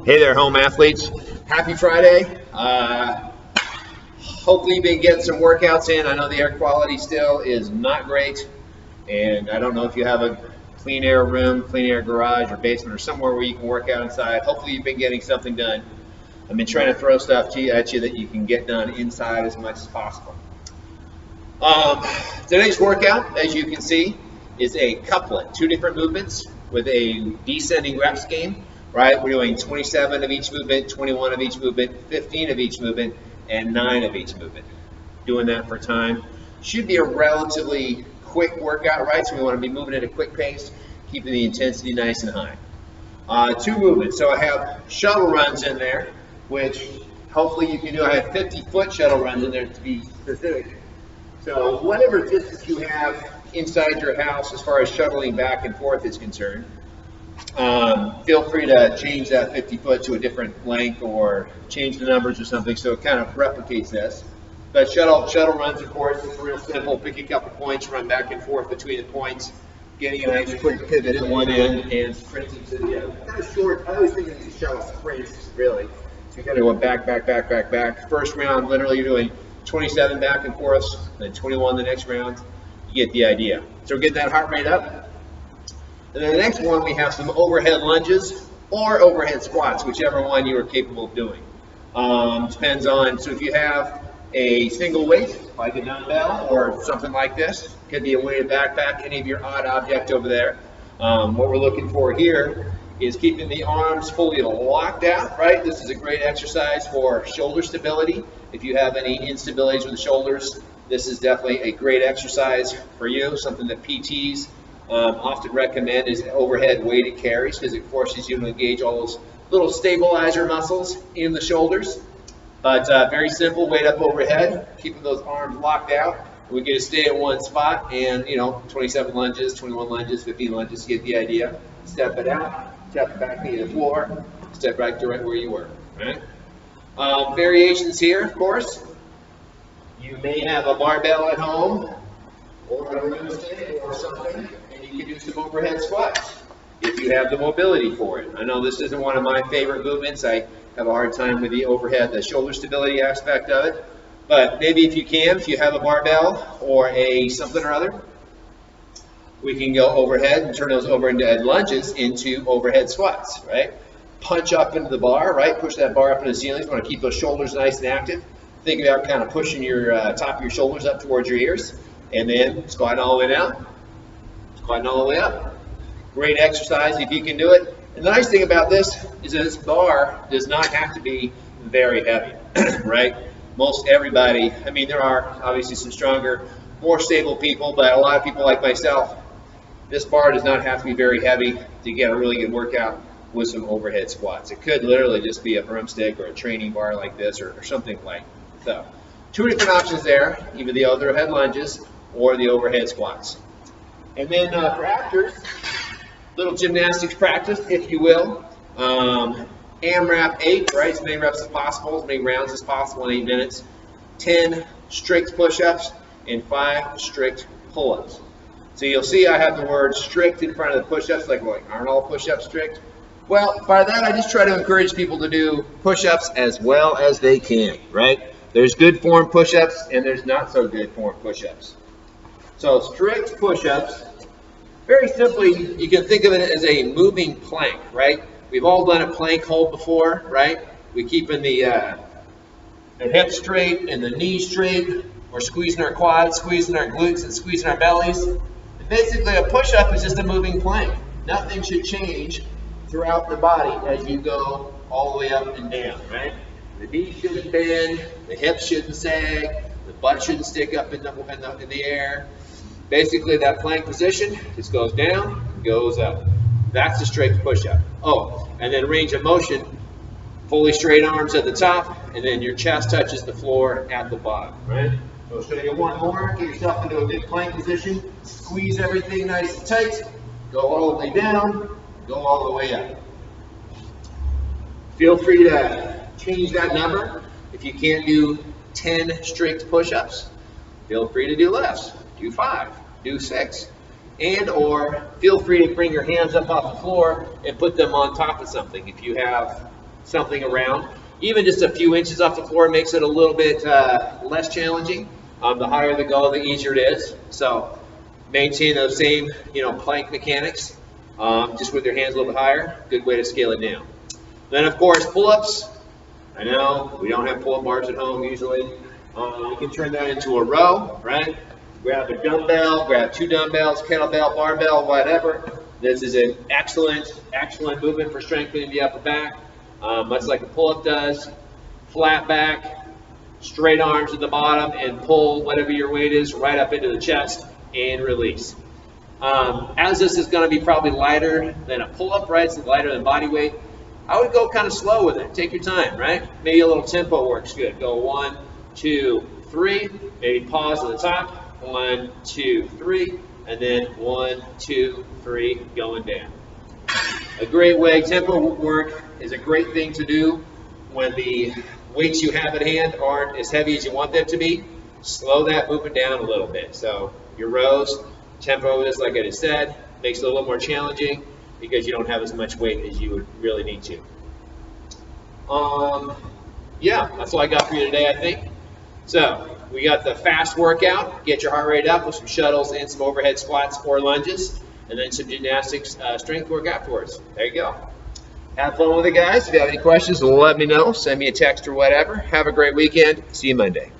Hey there, home athletes. Happy Friday. Hopefully you've been getting some workouts in. I know the air quality still is not great, and I don't know if you have a clean air room, clean air garage or basement or somewhere where you can work out inside. Hopefully you've been getting something done. I've been trying to throw stuff at you that you can get done inside as much as possible. Today's workout, as you can see, is a couplet, 2 different movements with a descending rep scheme. Right, we're doing 27 of each movement, 21 of each movement, 15 of each movement, and 9 of each movement. Doing that for time. Should be a relatively quick workout, right? So we want to be moving at a quick pace, keeping the intensity nice and high. 2 movements. So I have shuttle runs in there, which hopefully you can do. I have 50-foot shuttle runs in there to be specific. So whatever distance you have inside your house as far as shuttling back and forth is concerned, feel free to change that 50-foot to a different length or change the numbers or something so it kind of replicates this. But shuttle runs, of course, is real simple. Pick a couple points, run back and forth between the points, getting a nice quick pivot at one end and sprinting to the other. Kind of short. I always think of these shuttle sprints, really. So you kind of go back. First round, literally you're doing 27 back and forth, then 21 the next round. You get the idea. So we're getting that heart rate up. And then the next one, we have some overhead lunges or overhead squats, whichever one you are capable of doing. Depends on, so if you have a single weight, like a dumbbell or something like this, could be a weighted backpack, any of your odd object over there. What we're looking for here is keeping the arms fully locked out, right? This is a great exercise for shoulder stability. If you have any instabilities with the shoulders, this is definitely a great exercise for you, something that PTs often recommend is overhead weighted carries because it forces you to engage all those little stabilizer muscles in the shoulders. But very simple, weight up overhead, keeping those arms locked out. We get to stay in one spot and, 27 lunges, 21 lunges, 15 lunges, you get the idea. Step it out, step it back to the floor, step back to right where you were. Right? Variations here, of course. You may have a barbell at home or a room stand or something. You can do some overhead squats if you have the mobility for it. I know this isn't one of my favorite movements. I have a hard time with the overhead, the shoulder stability aspect of it. But maybe if you can, if you have a barbell or a something or other, we can go overhead and turn those overhead lunges into overhead squats, right? Punch up into the bar, right? Push that bar up into the ceiling. You want to keep those shoulders nice and active. Think about kind of pushing your top of your shoulders up towards your ears, and then squatting all the way down. Squatting all the way up. Great exercise if you can do it. And the nice thing about this is that this bar does not have to be very heavy, right? Most everybody, there are obviously some stronger, more stable people, but a lot of people like myself, this bar does not have to be very heavy to get a really good workout with some overhead squats. It could literally just be a broomstick or a training bar like this or something like that. So, 2 different options there, either the overhead lunges or the overhead squats. And then for afters, little gymnastics practice, if you will. AMRAP 8, right? As many reps as possible, as many rounds as possible in 8 minutes. 10 strict push-ups and 5 strict pull-ups. So you'll see I have the word strict in front of the push-ups, like aren't all push-ups strict? Well, by that I just try to encourage people to do push-ups as well as they can, right? There's good form push-ups and there's not so good form push-ups. So strict push-ups, very simply, you can think of it as a moving plank, right? We've all done a plank hold before, right? We keeping the hips straight and the knees straight. We're squeezing our quads, squeezing our glutes, and squeezing our bellies. And basically, a push-up is just a moving plank. Nothing should change throughout the body as you go all the way up and down, right? The knees shouldn't bend, the hips shouldn't sag, the butt shouldn't stick up in the air. Basically, that plank position just goes down and goes up. That's a strict push-up. Oh, and then range of motion, fully straight arms at the top, and then your chest touches the floor at the bottom, right? So I'll show you one more. Get yourself into a good plank position. Squeeze everything nice and tight. Go all the way down. Go all the way up. Feel free to change that number. If you can't do 10 strict push-ups, feel free to do less. Do 5, do 6. And or feel free to bring your hands up off the floor and put them on top of something. If you have something around. Even just a few inches off the floor makes it a little bit less challenging. The higher the goal, the easier it is. So maintain those same, plank mechanics, just with your hands a little bit higher. Good way to scale it down. Then, of course, pull-ups. I know we don't have pull-up bars at home usually. You can turn that into a row, right? Grab a dumbbell, grab 2 dumbbells, kettlebell, barbell, whatever. This is an excellent movement for strengthening the upper back, much like a pull-up does. Flat back, straight arms at the bottom, and pull whatever your weight is right up into the chest and release. As this is going to be probably lighter than a pull-up, right? It's lighter than body weight. I would go kind of slow with it. Take your time, right? Maybe a little tempo works good. Go 1, 2, 3. Maybe pause at the top. 1, 2, 3. And then 1, 2, 3, going down. A great way, tempo work is a great thing to do when the weights you have at hand aren't as heavy as you want them to be. Slow that movement down a little bit. So your rows, tempo is, like I just said, makes it a little more challenging because you don't have as much weight as you would really need to. Yeah, that's all I got for you today, I think. So we got the fast workout, get your heart rate up with some shuttles and some overhead squats or lunges, and then some gymnastics strength work afterwards. There you go. Have fun with it, guys. If you have any questions, let me know. Send me a text or whatever. Have a great weekend. See you Monday.